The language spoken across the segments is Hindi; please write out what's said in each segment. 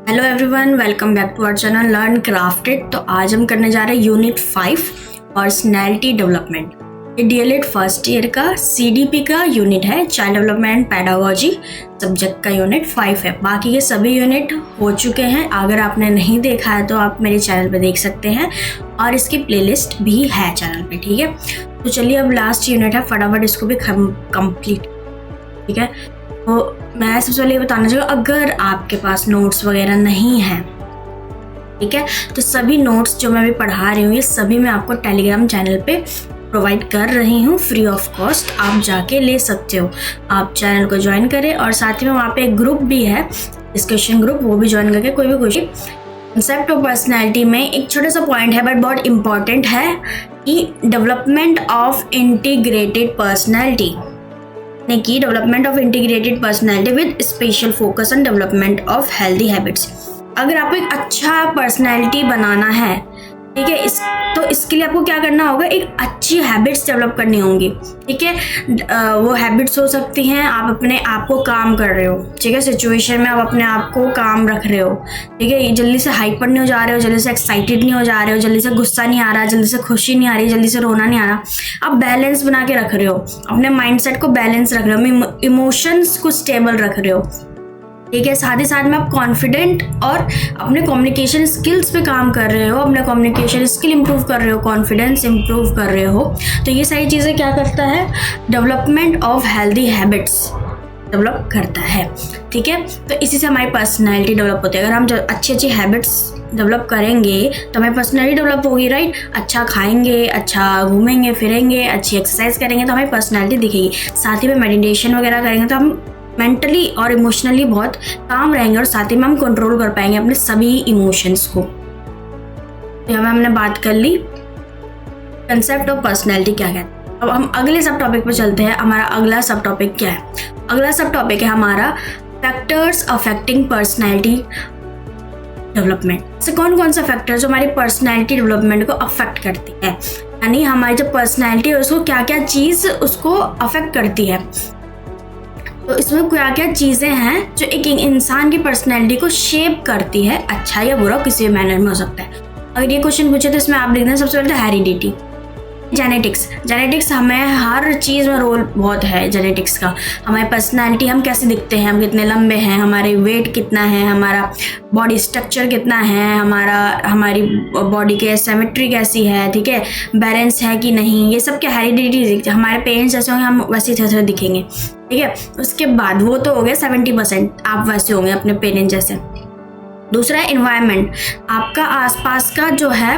Hello everyone, welcome back to our channel learn crafted. तो आज हम करने जा रहे हैं यूनिट 5 पर्सनैलिटी डेवलपमेंट। ये डीएलएड फर्स्ट ईयर का सीडीपी का यूनिट है, child development and pedagogy subject का यूनिट 5 है। बाकी ये सभी यूनिट हो चुके हैं। अगर आपने नहीं देखा है तो आप मेरे चैनल पे देख सकते हैं और इसकी प्लेलिस्ट भी है चैनल पे, ठीक है। तो चलिए अब लास्ट यूनिट है, फटाफट इसको भी कंप्लीट, ठीक है। तो मैं सबसे पहले ये बताना चाहूँगा, अगर आपके पास नोट्स वगैरह नहीं है, ठीक है, तो सभी नोट्स जो मैं अभी पढ़ा रही हूँ ये सभी मैं आपको टेलीग्राम चैनल पे प्रोवाइड कर रही हूँ फ्री ऑफ कॉस्ट। आप जाके ले सकते हो। आप चैनल को ज्वाइन करें और साथ ही में वहाँ पे एक ग्रुप भी है, डिस्कशन ग्रुप, वो भी ज्वाइन करके कोई भी क्वेश्चन। कंसेप्ट ऑफ पर्सनैलिटी में एक छोटा सा पॉइंट है बट बहुत इंपॉर्टेंट है कि डेवलपमेंट ऑफ इंटीग्रेटेड पर्सनैलिटी ने की development of integrated personality with special focus on development of healthy habits. अगर आपको एक अच्छा पर्सनैलिटी बनाना है, ठीक है, तो इसके लिए आपको क्या करना होगा, एक अच्छी हैबिट्स डेवलप करनी होंगी, ठीक है। वो हैबिट्स हो सकती हैं, आप अपने आप को काम कर रहे हो, ठीक है, सिचुएशन में आप अपने आप को काम रख रहे हो, ठीक है, जल्दी से हाइपर नहीं हो जा रहे हो, जल्दी से एक्साइटेड नहीं हो जा रहे हो, जल्दी से गुस्सा नहीं आ रहा, जल्दी से खुशी नहीं आ रही, जल्दी से रोना नहीं आ रहा। आप बैलेंस बना के रख रहे हो, अपने माइंडसेट को बैलेंस रख रहे हो, इमोशंस को स्टेबल रख रहे हो, ठीक है। साथ ही साथ में आप कॉन्फिडेंट और अपने कम्युनिकेशन स्किल्स पे काम कर रहे हो, अपने कम्युनिकेशन स्किल इंप्रूव कर रहे हो, कॉन्फिडेंस इंप्रूव कर रहे हो। तो ये सारी चीज़ें क्या करता है, development of healthy habits develop करता है, ठीक है। तो इसी से हमारी पर्सनैलिटी डेवलप होती है। अगर हम अच्छी अच्छी हैबिट्स डेवलप करेंगे तो हमारी पर्सनैलिटी डेवलप होगी, राइट। अच्छा खाएंगे, अच्छा घूमेंगे फिरेंगे, अच्छी एक्सरसाइज करेंगे तो हमारी पर्सनैलिटी दिखेगी। साथ ही में मेडिटेशन वगैरह करेंगे तो हम मेंटली और इमोशनली बहुत काम रहेंगे और साथ ही में हम कंट्रोल कर पाएंगे अपने सभी इमोशंस को। तो यहाँ हमने बात कर ली कंसेप्ट ऑफ पर्सनैलिटी क्या है। अब हम अगले सब टॉपिक पे चलते हैं। हमारा अगला सब टॉपिक क्या है? अगला सब टॉपिक है हमारा फैक्टर्स अफेक्टिंग पर्सनैलिटी डेवलपमेंट। से कौन कौन सा फैक्टर जो हमारी पर्सनैलिटी डेवलपमेंट को अफेक्ट करती है, यानी हमारी जो पर्सनैलिटी है उसको क्या क्या चीज़ उसको अफेक्ट करती है। तो इसमें क्या क्या चीज़ें हैं जो एक इंसान की पर्सनैलिटी को शेप करती है, अच्छा या बुरा, किसी भी मैनर में हो सकता है। अगर ये क्वेश्चन पूछे तो इसमें आप लिख दें सबसे पहले तो हेरिडिटी, जेनेटिक्स हमें हर चीज़ में रोल बहुत है जेनेटिक्स का। हमारी पर्सनैलिटी, हम कैसे दिखते हैं, हम कितने लंबे हैं, हमारे वेट कितना है, हमारा बॉडी स्ट्रक्चर कितना है, हमारी बॉडी के सिमेट्री कैसी है, ठीक है, बैलेंस है कि नहीं, ये सब क्या हेरिडिटी। हमारे पेरेंट्स जैसे होंगे हम वैसे ही दिखेंगे, ठीक है। उसके बाद वो तो हो गया 70%, आप वैसे होंगे अपने पेरेंट्स जैसे। दूसरा है एनवायरनमेंट, आपका आसपास का जो है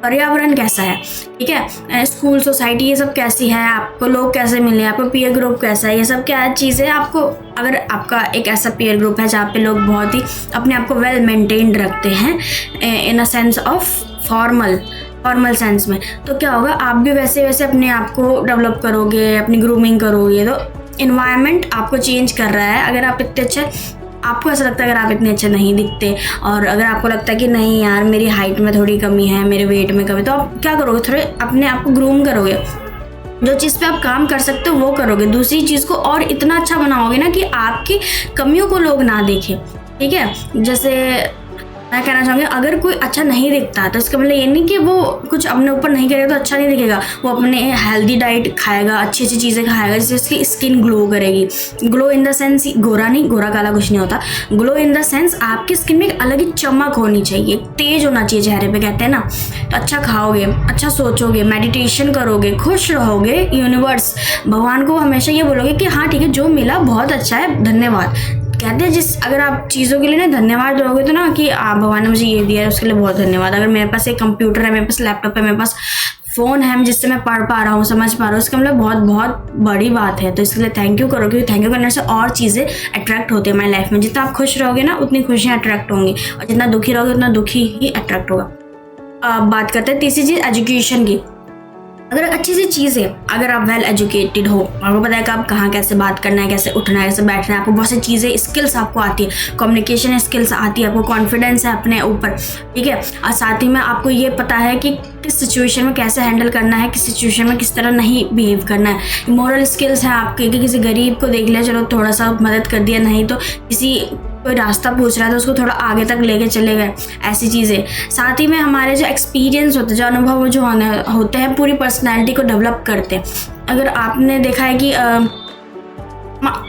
पर्यावरण कैसा है, ठीक है, स्कूल सोसाइटी ये सब कैसी है, आपको लोग कैसे मिले, आपको पीयर ग्रुप कैसा है, ये सब क्या चीज़ें आपको। अगर आपका एक ऐसा पीयर ग्रुप है जहाँ पे लोग बहुत ही अपने आप को वेल मेंटेन्ड रखते हैं in a sense of formal sense में, तो क्या होगा, आप भी वैसे वैसे अपने आप को डेवलप करोगे, अपनी ग्रूमिंग करोगे। तो इन्वायरमेंट आपको चेंज कर रहा है। अगर आप इतने अच्छे, आपको ऐसा लगता है अगर आप इतने अच्छे नहीं दिखते और अगर आपको लगता है कि नहीं यार मेरी हाइट में थोड़ी कमी है, मेरे वेट में कमी, तो आप क्या करोगे, थोड़े अपने आप को ग्रूम करोगे, जो चीज़ पे आप काम कर सकते हो वो करोगे, दूसरी चीज़ को और इतना अच्छा बनाओगे ना कि आपकी कमियों को लोग ना देखें, ठीक है। जैसे मैं कहना चाहूँगी, अगर कोई अच्छा नहीं दिखता तो इसका मतलब ये नहीं कि वो कुछ अपने ऊपर नहीं करेगा तो अच्छा नहीं दिखेगा। वो अपने हेल्दी डाइट खाएगा, अच्छी अच्छी चीज़ें खाएगा जिससे उसकी स्किन ग्लो करेगी। ग्लो इन द सेंस गोरा नहीं, गोरा काला कुछ नहीं होता। ग्लो इन द सेंस आपकी स्किन में एक अलग ही चमक होनी चाहिए, तेज होना चाहिए चेहरे पे, कहते हैं ना। तो अच्छा खाओगे, अच्छा सोचोगे, मेडिटेशन करोगे, खुश रहोगे, यूनिवर्स भगवान को हमेशा ये बोलोगे कि हाँ ठीक है जो मिला बहुत अच्छा है, धन्यवाद। कहते हैं अगर आप चीज़ों के लिए ना धन्यवाद दोगे तो ना कि भगवान ने मुझे ये दिया है उसके लिए बहुत धन्यवाद। अगर मेरे पास एक कंप्यूटर है, मेरे पास लैपटॉप है, मेरे पास फ़ोन है जिससे मैं पढ़ पा रहा हूँ, समझ पा रहा हूँ, इसका मतलब बहुत बहुत बड़ी बात है। तो इसके लिए थैंक यू करो, क्योंकि थैंक यू करने से और चीज़ें अट्रैक्ट होती है हमारी लाइफ में। जितना आप खुश रहोगे ना उतनी खुशियाँ अट्रैक्ट होंगी और जितना दुखी रहोगे उतना दुखी ही अट्रैक्ट होगा। अब बात करते हैं तीसरी चीज़ एजुकेशन की। अगर अच्छी सी चीज़ है, अगर आप वेल एजुकेटेड हो, आपको पता है कि आप कहाँ कैसे बात करना है, कैसे उठना है, कैसे बैठना है, आपको बहुत सी चीज़ें स्किल्स आपको आती है, कम्युनिकेशन स्किल्स आती है, आपको कॉन्फिडेंस है अपने ऊपर, ठीक है। और साथ ही में आपको ये पता है कि किस सिचुएशन में कैसे हैंडल करना है, किस सिचुएशन में किस तरह नहीं बिहेव करना है। मॉरल स्किल्स हैं आपके कि किसी गरीब को देख लिया, चलो थोड़ा सा मदद कर दिया, नहीं तो किसी कोई रास्ता पूछ रहा है तो उसको थोड़ा आगे तक लेके चले गए, ऐसी चीज़ें। साथ ही में हमारे जो एक्सपीरियंस होते हैं, जो अनुभव जो होते हैं, पूरी पर्सनैलिटी को डेवलप करते हैं। अगर आपने देखा है कि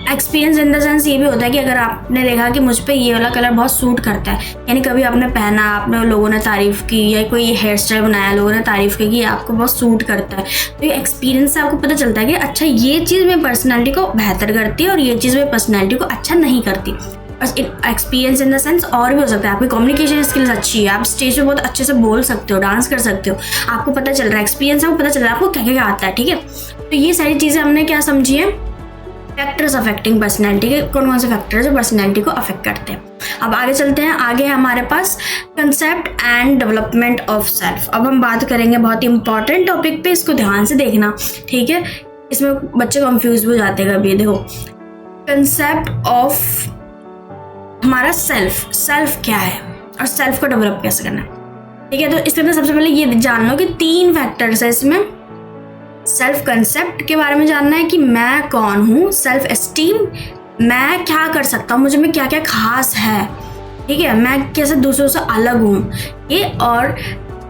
एक्सपीरियंस इन द सेंस ये भी होता है कि अगर आपने देखा कि मुझ पे ये वाला कलर बहुत सूट करता है, यानी कभी आपने पहना, आपने लोगों ने तारीफ़ की, या कोई हेयर स्टाइल बनाया, लोगों ने तारीफ़ की कि आपको बहुत सूट करता है, तो ये एक्सपीरियंस से आपको पता चलता है कि अच्छा ये चीज़ मेरी पर्सनैलिटी को बेहतर करती है और ये चीज़ मेरी पर्सनैलिटी को अच्छा नहीं करती। बस एक्सपीरियंस इन द सेंस और भी हो सकता है, आपकी कम्युनिकेशन स्किल्स अच्छी है, आप स्टेज पे बहुत अच्छे से बोल सकते हो, डांस कर सकते हो, आपको पता चल रहा है, एक्सपीरियंस है, आपको पता चल रहा है आपको क्या क्या आता है, ठीक है। तो ये सारी चीज़ें हमने क्या समझी है, फैक्टर्स अफेक्टिंग पर्सनैलिटी के, कौन कौन से फैक्टर जो पर्सनैलिटी को अफेक्ट करते हैं। अब आगे चलते हैं, आगे हमारे पास concept and development of self. अब हम बात करेंगे बहुत ही इंपॉर्टेंट टॉपिक पे, इसको ध्यान से देखना, ठीक है। इसमें बच्चे कंफ्यूज हो जाते हैं कभी। देखो, कंसेप्ट ऑफ हमारा सेल्फ क्या है और सेल्फ को डेवलप कैसे करना है, ठीक है। तो इसके अंदर सबसे पहले ये जान लो कि 3 फैक्टर्स है इसमें। सेल्फ कंसेप्ट के बारे में जानना है कि मैं कौन हूँ, सेल्फ एस्टीम, मैं क्या कर सकता हूँ, मुझे में क्या क्या खास है, ठीक है, मैं कैसे दूसरों से अलग हूँ ये। और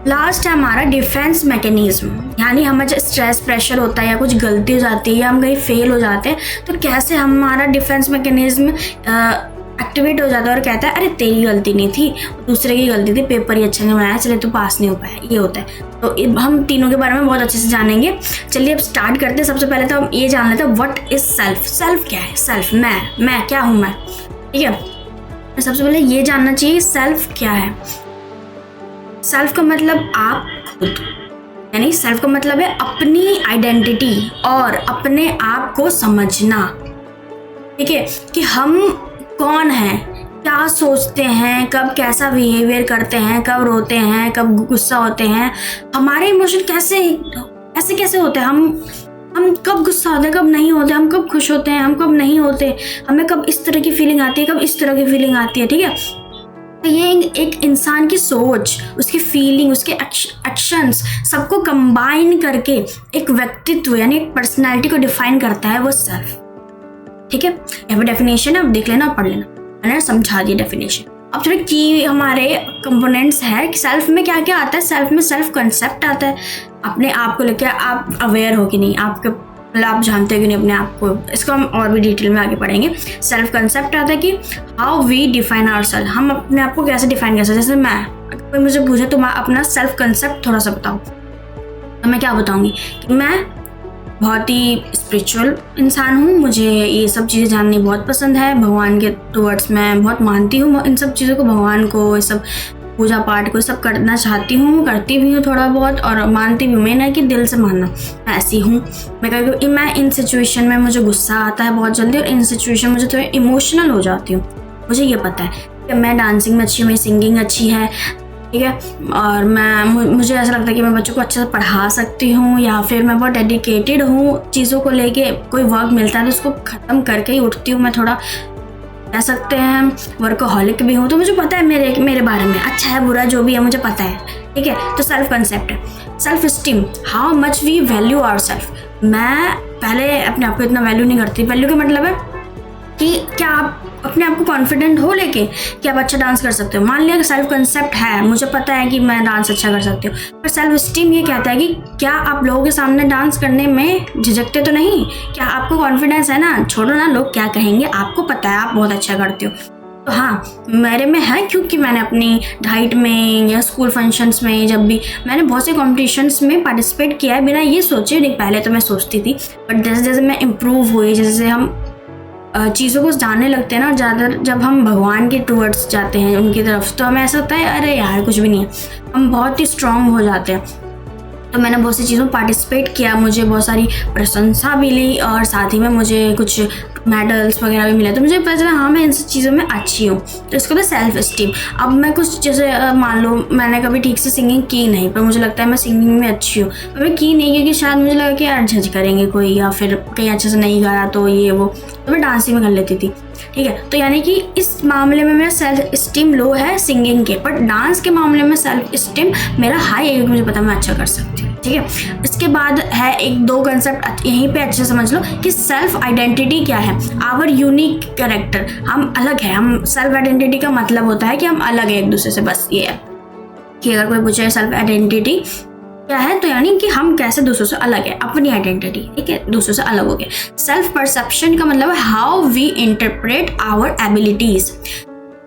लास्ट है हमारा डिफेंस मैकेनिज्म, यानी हमें जो स्ट्रेस प्रेशर होता है या कुछ गलती हो जाती है या हम कहीं फेल हो जाते हैं तो कैसे हमारा डिफेंस मैकेनिज्म एक्टिवेट हो जाता है और कहता है अरे तेरी गलती नहीं थी, दूसरे की गलती थी, पेपर ही अच्छा नहीं बनाया, चले तो पास नहीं हो पाया, ये होता है। तो हम तीनों के बारे में बहुत अच्छे से जानेंगे। चलिए अब स्टार्ट करते हैं। सबसे पहले तो हम ये जान लेते हैं व्हाट इज सेल्फ। सेल्फ क्या है? सेल्फ मैं क्या हूँ मैं, ठीक है। सबसे पहले ये जानना चाहिए सेल्फ क्या है। सेल्फ का मतलब आप खुद, यानी सेल्फ का मतलब है अपनी आइडेंटिटी और अपने आप को समझना, ठीक है, कि हम कौन हैं, क्या सोचते हैं, कब कैसा बिहेवियर करते हैं, कब रोते हैं, कब गुस्सा होते हैं, हमारे इमोशन कैसे होते हैं, हम कब गुस्सा होते हैं, कब नहीं होते, हम कब खुश होते हैं, हम कब नहीं होते, हमें कब इस तरह की फीलिंग आती है, कब इस तरह की फीलिंग आती है, ठीक है। तो ये एक इंसान की सोच, उसकी फीलिंग, उसके एक्शंस सबको कंबाइन करके एक व्यक्तित्व यानी एक पर्सनैलिटी को डिफाइन करता है वो सेल्फ, ठीक है। यहाँ पे डेफिनेशन है, अब देख लेना, पढ़ लेना, मैंने समझा दिया डेफिनेशन। अब थोड़े की हमारे कंपोनेंट्स है कि सेल्फ में क्या क्या आता है। सेल्फ में सेल्फ कंसेप्ट आता है, अपने आप को लेकर आप अवेयर हो कि नहीं, आपके मतलब आप जानते हो कि नहीं अपने आप को। इसको हम और भी डिटेल में आगे पढ़ेंगे। सेल्फ कंसेप्ट आता है कि how we define our self, हम अपने आप को कैसे डिफाइन कर सकते हैं। जैसे मैं, अगर कोई मुझे पूछे तो मैं अपना सेल्फ कंसेप्ट थोड़ा सा बताऊँ तो मैं क्या बताऊँगी कि मैं बहुत ही स्पिरिचुअल इंसान हूँ, मुझे ये सब चीज़ें जाननी बहुत पसंद है, भगवान के टूवर्ड्स मैं बहुत मानती हूँ इन सब चीज़ों को, भगवान को, ये सब पूजा पाठ को सब करना चाहती हूँ, करती भी हूँ थोड़ा बहुत और मानती भी हूँ। मैं ना कि दिल से मानना, मैं ऐसी हूँ। मैं इन सिचुएशन में मुझे गुस्सा आता है बहुत जल्दी और इन सिचुएशन मुझे थोड़ी इमोशनल हो जाती हूँ, मुझे ये पता है कि मैं डांसिंग में अच्छी हूँ, मेरी सिंगिंग अच्छी है, ठीक है, और मुझे ऐसा लगता है कि मैं बच्चों को अच्छे से पढ़ा सकती हूँ, या फिर मैं बहुत डेडिकेटेड हूँ चीज़ों को लेके। कोई वर्क मिलता है तो उसको ख़त्म करके ही उठती हूँ मैं, थोड़ा कह सकते हैं वर्कहॉलिक भी हूँ। तो मुझे पता है मेरे बारे में, अच्छा है बुरा जो भी है मुझे पता है, ठीक है। तो सेल्फ कंसेप्ट है। Self esteem, how much we value our self. मैं पहले अपने आप को इतना वैल्यू नहीं करती। वैल्यू का मतलब है कि क्या आप अपने आप को कॉन्फिडेंट हो लेके कि आप अच्छा डांस कर सकते हो। मान लिया कि सेल्फ कंसेप्ट है, मुझे पता है कि मैं डांस अच्छा कर सकती हूँ, पर सेल्फ एस्टीम ये कहता है कि क्या आप लोगों के सामने डांस करने में झिझकते तो नहीं, क्या आपको कॉन्फिडेंस है ना, छोड़ो ना लोग क्या कहेंगे, आपको पता है आप बहुत अच्छा करते हो। तो हाँ, मेरे में है, क्योंकि मैंने अपनी डाइट में या स्कूल फंक्शंस में जब भी मैंने बहुत से कॉम्पिटिशन्स में पार्टिसिपेट किया है बिना ये सोचे। नहीं, पहले तो मैं सोचती थी, बट जैसे जैसे मैं इम्प्रूव हुई, जैसे हम चीज़ों को जानने लगते हैं ना, ज़्यादा जब हम भगवान के टूवर्ड्स जाते हैं उनकी तरफ, तो हमें ऐसा होता है अरे यार कुछ भी नहीं है, हम बहुत ही स्ट्रांग हो जाते हैं। तो मैंने बहुत सी चीज़ों में पार्टिसिपेट किया, मुझे बहुत सारी प्रशंसा मिली और साथ ही में मुझे कुछ मेडल्स वगैरह भी मिले। तो मुझे पता चला हाँ मैं इन सब चीज़ों में अच्छी हूँ, तो इसको तो सेल्फ एस्टीम। अब मैं कुछ जैसे मान लो मैंने कभी ठीक से सिंगिंग की नहीं, पर मुझे लगता है मैं सिंगिंग में अच्छी हूँ, पर मैं की नहीं क्योंकि शायद मुझे लगा कि यार जज करेंगे कोई, या फिर कहीं अच्छे से नहीं गाया तो ये वो, तो मैं डांसिंग में कर लेती थी। ठीक है। तो यानी कि इस मामले में मेरा सेल्फ स्टीम लो है सिंगिंग के, बट डांस के मामले में सेल्फ स्टीम मेरा हाई है क्योंकि मुझे पता है मैं अच्छा कर सकती हूँ, ठीक है। इसके बाद है एक दो कंसेप्ट यहीं पे अच्छे से समझ लो कि सेल्फ आइडेंटिटी क्या है। आवर यूनिक कैरेक्टर, हम अलग है। हम सेल्फ आइडेंटिटी का मतलब होता है कि हम अलग है एक दूसरे से, बस ये है कि अगर कोई पूछे सेल्फ आइडेंटिटी क्या है तो यानी कि हम कैसे दूसरों से अलग है, अपनी आइडेंटिटी, ठीक है, दूसरों से अलग हो गए। सेल्फ परसेप्शन का मतलब है how we interpret our abilities,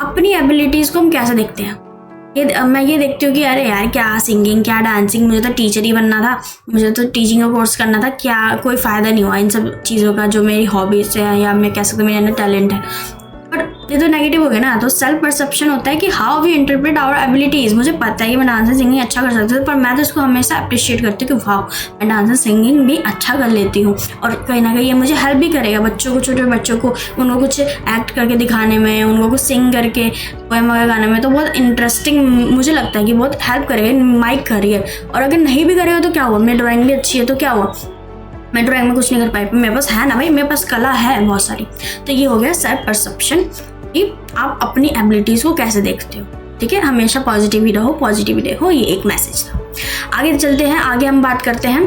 अपनी एबिलिटीज को हम कैसे देखते हैं। मैं ये देखती हूँ कि अरे यार क्या सिंगिंग क्या डांसिंग, मुझे तो टीचर ही बनना था, मुझे तो टीचिंग का कोर्स करना था, क्या कोई फ़ायदा नहीं हुआ इन सब चीज़ों का जो मेरी हॉबीज है या मैं कह सकती हूँ मेरा टैलेंट है। पर ये तो नेगेटिव हो गया ना। तो सेल्फ परसेप्शन होता है कि how we interpret our abilities, मुझे पता है कि मैं डांस एंड सिंगिंग अच्छा कर सकती हूँ, पर मैं तो इसको हमेशा अप्रिशिएट करती हूँ कि वाह मैं डांस एंड सिंगिंग भी अच्छा कर लेती हूँ, और कहीं ना कहीं ये मुझे हेल्प भी करेगा बच्चों को, छोटे बच्चों को, उनको कुछ एक्ट करके दिखाने में, उनको कुछ सिंग करके पोएम वगैरह गाने में, तो बहुत इंटरेस्टिंग मुझे लगता है कि बहुत हेल्प करेगा माई करियर। और अगर नहीं भी करेगा तो क्या हुआ, मेरी ड्राइंग भी अच्छी है तो क्या हुआ, मैं ड्राइंग में कुछ नहीं कर पाई, मेरे पास है ना भाई, मेरे पास कला है बहुत सारी। तो ये हो गया सेल्फ परसेप्शन कि आप अपनी एबिलिटीज़ को कैसे देखते हो, ठीक है। हमेशा पॉजिटिव ही रहो, पॉजिटिव ही देखो, ये एक मैसेज था। आगे चलते हैं, आगे हम बात करते हैं।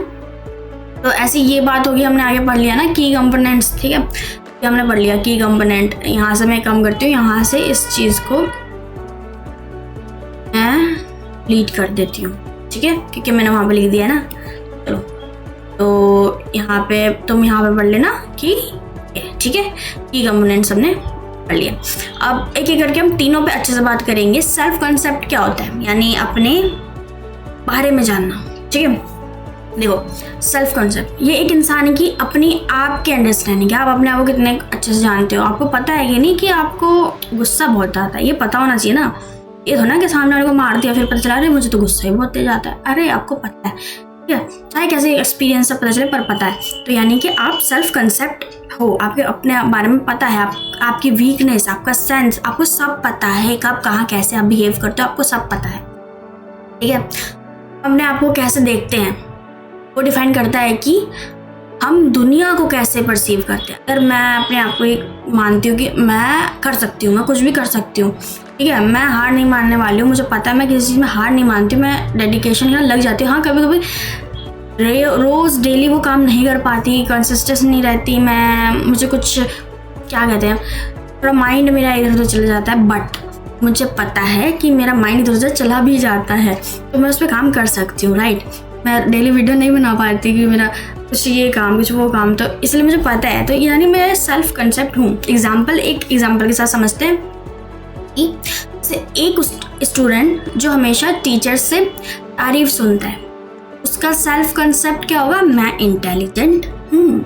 तो ऐसी ये बात होगी, हमने आगे पढ़ लिया ना की कंपोनेंट्स, ठीक है, ये हमने पढ़ लिया की कंपोनेंट। यहाँ से मैं कम करती हूँ, यहाँ से इस चीज़ को मैं लीड कर देती हूँ, ठीक है, क्योंकि मैंने वहाँ पे लिख दिया ना। चलो तो यहाँ पे तुम यहाँ पे पढ़ लेना कि, ठीक है, की कंपोनेंट्स हमने पढ़ लिया। अब एक एक करके हम तीनों पे अच्छे से बात करेंगे। सेल्फ कंसेप्ट क्या होता है, यानी अपने बारे में जानना, ठीक है। देखो सेल्फ कंसेप्ट ये एक इंसान की अपनी आप की अंडरस्टैंडिंग है, आप अपने आप को कितने अच्छे से जानते हो। आपको पता है कि नहीं कि आपको गुस्सा बहुत आता है, ये पता होना चाहिए ना। ये तो ना कि सामने वाले को मार दिया फिर पता चला अरे मुझे तो गुस्सा ही बहुत तेज आता है, अरे आपको पता है, ठीक है, चाहे कैसे एक्सपीरियंस से पता चले पर पता है। तो यानी कि आप सेल्फ कंसेप्ट हो, आपके अपने बारे में पता है, आपकी वीकनेस, आपका सेंस, आपको सब पता है, कब कहाँ कैसे आप बिहेव करते हो, आपको सब पता है, ठीक है। अपने आप को कैसे देखते हैं वो डिफाइन करता है कि हम दुनिया को कैसे परसीव करते हैं। अगर मैं अपने आप को एक मानती हूँ कि मैं कर सकती हूँ, मैं कुछ भी कर सकती हूँ, ठीक है, मैं हार नहीं मानने वाली हूँ, मुझे पता है मैं किसी चीज़ में हार नहीं मानती हूँ, मैं डेडिकेशन के साथ लग जाती हूँ। हाँ कभी कभी रोज़ डेली वो काम नहीं कर पाती, कंसिस्टेंसी नहीं रहती, मुझे कुछ क्या कहते हैं, थोड़ा माइंड मेरा इधर उधर चला जाता है, बट मुझे पता है कि मेरा माइंड इधर उधर चला भी जाता है तो मैं उस पर काम कर सकती हूँ, राइट। मैं डेली वीडियो नहीं बना पाती कि मेरा कुछ ये काम कुछ वो काम, तो इसलिए मुझे पता है। तो यानी मैं सेल्फ कंसेप्ट हूँ। एक एग्जाम्पल के साथ समझते हैं कि एक स्टूडेंट जो हमेशा टीचर से तारीफ सुनता है, उसका सेल्फ कंसेप्ट क्या होगा, मैं इंटेलिजेंट हूँ,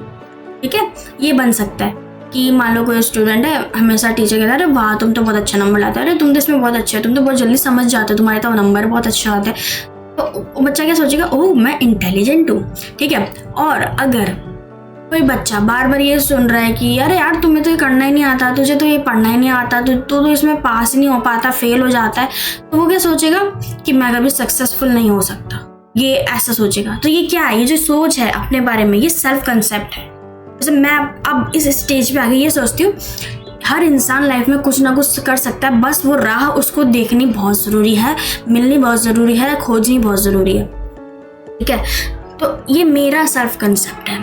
ठीक है। ये बन सकता है कि मान लो कोई स्टूडेंट है, हमेशा टीचर कहता है अरे वाह तुम तो बहुत अच्छा नंबर लाते हो, अरे तुम तो इसमें बहुत अच्छे हो, तुम तो बहुत जल्दी समझ जाते हो, तुम्हारे तो नंबर बहुत अच्छा आता है। तो बच्चा क्या सोचेगा, ओह मैं इंटेलिजेंट हूँ, ठीक है। और अगर कोई बच्चा बार बार ये सुन रहा है कि अरे यार तुम्हें तो ये करना ही नहीं आता, तुझे तो ये पढ़ना ही नहीं आता, तो इसमें पास नहीं हो पाता, फेल हो जाता है, तो वो क्या सोचेगा कि मैं कभी सक्सेसफुल नहीं हो सकता, ये ऐसा सोचेगा। तो ये क्या है, ये जो सोच है अपने बारे में, ये सेल्फ कंसेप्ट है। जैसे मैं अब इस स्टेज पे आके ये सोचती हूँ हर इंसान लाइफ में कुछ ना कुछ कर सकता है, बस वो राह उसको देखनी बहुत ज़रूरी है, मिलनी बहुत ज़रूरी है, खोजनी बहुत ज़रूरी है, ठीक है। तो ये मेरा सेल्फ कंसेप्ट है,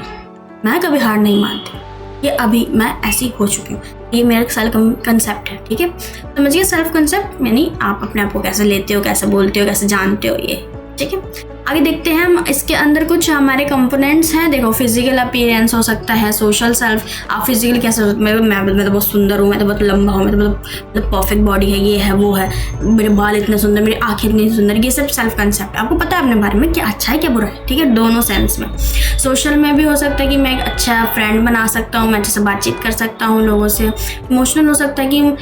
मैं कभी हार नहीं मानती, ये अभी मैं ऐसी हो चुकी हूँ, ये मेरा सेल्फ कंसेप्ट है, ठीक है। तो मुझे सेल्फ कंसेप्ट यानी आप अपने आप को कैसे लेते हो, कैसे बोलते हो, कैसे जानते हो, ये ठीक है। आगे देखते हैं हम, इसके अंदर कुछ हमारे कंपोनेंट्स हैं। देखो फिजिकल अपीयरेंस हो सकता है, सोशल सेल्फ, आप फिजिकली कैसे, मैं तो बहुत सुंदर हूँ, मैं तो बहुत लंबा हूँ, मैं तो मतलब परफेक्ट बॉडी है, ये है वो है, मेरे बाल इतने सुंदर, मेरी आँखें इतनी सुंदर, ये सब सेल्फ कंसेप्ट। आपको पता है अपने बारे में क्या अच्छा है क्या बुरा है, ठीक है, दोनों सेंस में। सोशल में भी हो सकता है कि मैं एक अच्छा फ्रेंड बना सकता हूँ, मैं अच्छे से बातचीत कर सकता हूँ लोगों से। इमोशनल हो सकता है कि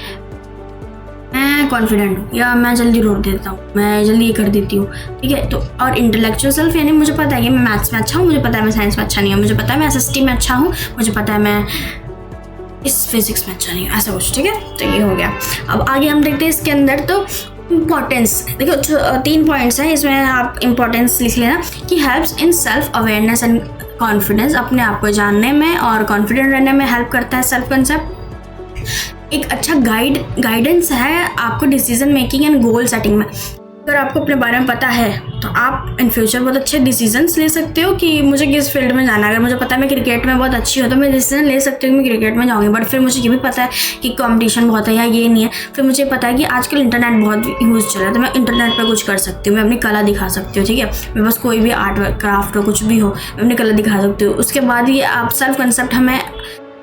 मैं कॉन्फिडेंट हूँ या मैं जल्दी रोक देता हूँ, मैं जल्दी ये कर देती हूँ, ठीक है। तो और इंटेलेक्चुअल सेल्फ यानी मुझे पता है कि मैं मैथ्स में अच्छा हूँ, मुझे पता है मैं साइंस में अच्छा नहीं हूँ, मुझे पता है मैं एसएसटी में अच्छा हूँ, मुझे पता है मैं इस फिजिक्स में अच्छा नहीं हूँ, ऐसा कुछ, ठीक है। तो ये हो गया। अब आगे हम देखते हैं इसके अंदर। तो इम्पॉर्टेंस देखो, 3 पॉइंट्स हैं इसमें, आप इम्पॉर्टेंस लिख लेना कि helps in self awareness and confidence, अपने आप को जानने में और कॉन्फिडेंट रहने में हेल्प करता है सेल्फ कंसेप्ट। एक अच्छा गाइडेंस है आपको decision making and goal setting में। अगर आपको अपने बारे में पता है तो आप इन फ्यूचर बहुत अच्छे डिसीजंस ले सकते हो कि मुझे किस फील्ड में जाना है। अगर मुझे पता है मैं क्रिकेट में बहुत अच्छी हूँ तो मैं डिसीजन ले सकती हूँ कि मैं क्रिकेट में जाऊँगी। बट फिर मुझे ये भी पता है कि कंपटीशन बहुत है या ये नहीं है, फिर मुझे पता है कि आजकल इंटरनेट बहुत यूज़ चल रहा है तो मैं इंटरनेट पर कुछ कर सकती हूँ, मैं अपनी कला दिखा सकती हूँ। ठीक है, मेरे पास कोई भी आर्ट क्राफ्ट हो कुछ भी हो, मैं अपनी कला दिखा सकती हूँ। उसके बाद ये आप सेल्फ कंसेप्ट हमें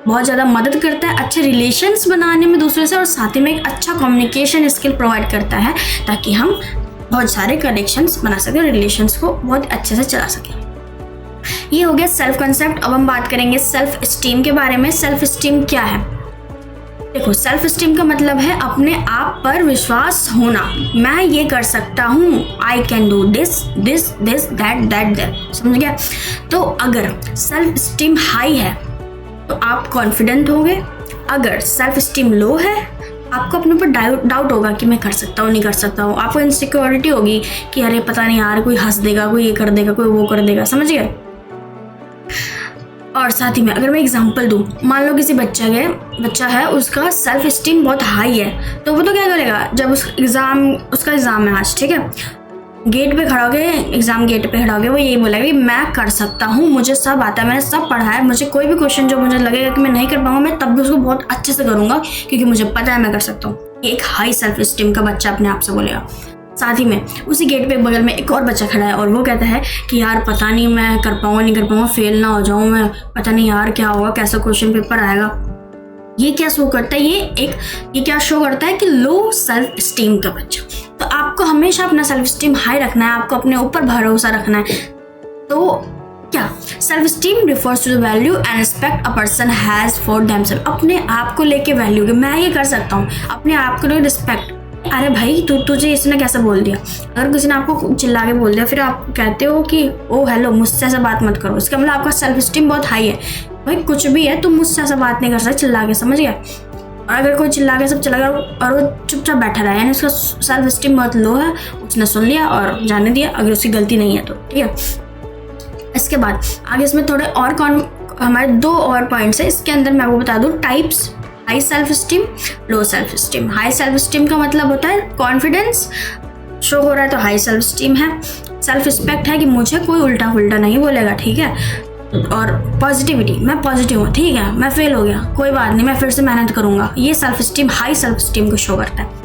बहुत ज़्यादा मदद करता है अच्छे रिलेशंस बनाने में दूसरे से, और साथ ही में एक अच्छा कम्युनिकेशन स्किल प्रोवाइड करता है ताकि हम बहुत सारे कनेक्शंस बना सकें और रिलेशंस को बहुत अच्छे से चला सकें। ये हो गया सेल्फ कंसेप्ट। अब हम बात करेंगे सेल्फ स्टीम के बारे में। सेल्फ स्टीम क्या है? देखो, सेल्फ स्टीम का मतलब है अपने आप पर विश्वास होना। मैं ये कर सकता हूँ, I can do this this this that that that, समझ गया? तो अगर सेल्फ स्टीम हाई है तो आप कॉन्फिडेंट होंगे। अगर सेल्फ स्टीम लो है आपको अपने ऊपर डाउट होगा कि मैं कर सकता हूँ नहीं कर सकता हूँ। आपको इनसिक्योरिटी होगी कि अरे पता नहीं यार, कोई हंस देगा, कोई ये कर देगा, कोई वो कर देगा, समझ गए? और साथ ही में अगर मैं एग्जांपल दूँ, मान लो किसी बच्चा है, उसका सेल्फ स्टीम बहुत हाई है, तो वो तो क्या करेगा जब उसका एग्ज़ाम है आज, ठीक है, गेट पे खड़ा हो गए, एग्जाम गेट पे खड़ा हो गया, वो यही बोलेगा कि मैं कर सकता हूँ, मुझे सब आता है, मैंने सब पढ़ा है, मुझे कोई भी क्वेश्चन जो मुझे लगेगा कि मैं नहीं कर पाऊंगा मैं तब भी उसको बहुत अच्छे से करूंगा क्योंकि मुझे पता है मैं कर सकता हूँ। ये एक हाई सेल्फ स्टीम का बच्चा अपने आप से बोलेगा। साथ ही में उसी गेट पे बगल में एक और बच्चा खड़ा है और वो कहता है कि यार पता नहीं मैं कर पाऊंगा नहीं कर पाऊंगा, फेल ना हो जाऊँ मैं, पता नहीं यार क्या होगा, कैसा क्वेश्चन पेपर आएगा। ये क्या शो करता है? ये क्या शो करता है कि लो सेल्फ स्टीम का बच्चा। तो आपको हमेशा अपना सेल्फ स्टीम हाई रखना है, आपको अपने ऊपर भरोसा रखना है। तो क्या self esteem refers to the value and respect a person has for themselves. अपने आप को लेके वैल्यू कि मैं ये कर सकता हूँ, अपने आप को लेके रिस्पेक्ट। अरे भाई तुझे इसने कैसे बोल दिया? अगर किसी ने आपको चिल्ला के बोल दिया फिर आप कहते हो कि ओ हेलो मुझसे ऐसा बात मत करो, इसका मतलब आपका सेल्फ स्टीम बहुत हाई है। भाई कुछ भी है, तुम मुझसे ऐसा बात नहीं कर सकते चिल्ला के, समझ गया? और अगर कोई चिल्ला के सब चला गया और वो चुपचाप बैठा रहा है यानी उसका सेल्फ स्टीम बहुत लो है, उसने सुन लिया और जाने दिया, अगर उसकी गलती नहीं है तो, ठीक है। इसके बाद आगे इसमें थोड़े और हमारे 2 और पॉइंट्स है। इसके अंदर मैं आपको बता दूँ types, high self esteem, low self esteem. High self esteem का मतलब होता है कॉन्फिडेंस शो हो रहा है तो हाई सेल्फ स्टीम है। सेल्फ रिस्पेक्ट है कि मुझे कोई उल्टा फुल्टा नहीं बोलेगा, ठीक है। और पॉजिटिविटी, मैं पॉजिटिव हूँ, ठीक है, मैं फेल हो गया कोई बात नहीं, मैं फिर से मेहनत करूंगा। ये self esteem high self esteem को शो करता है।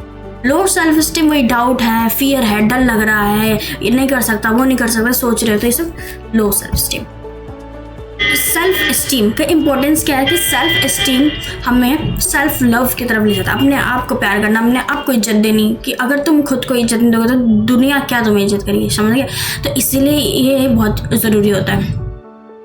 लो सेल्फ स्टीम वही डाउट है, फियर है, डर लग रहा है, ये नहीं कर सकता वो नहीं कर सकता, सोच रहे हो, तो ये सब low self esteem. Self esteem का इंपॉर्टेंस क्या है कि सेल्फ स्टीम हमें सेल्फ लव की तरफ ले जाता है। अपने आप को प्यार करना, अपने आप को इज्जत देनी, कि अगर तुम खुद को इज्जत नहीं दोगे तो दुनिया क्या तुम्हें इज्जत करेगी, समझ गए? तो इसीलिए ये बहुत ज़रूरी होता है।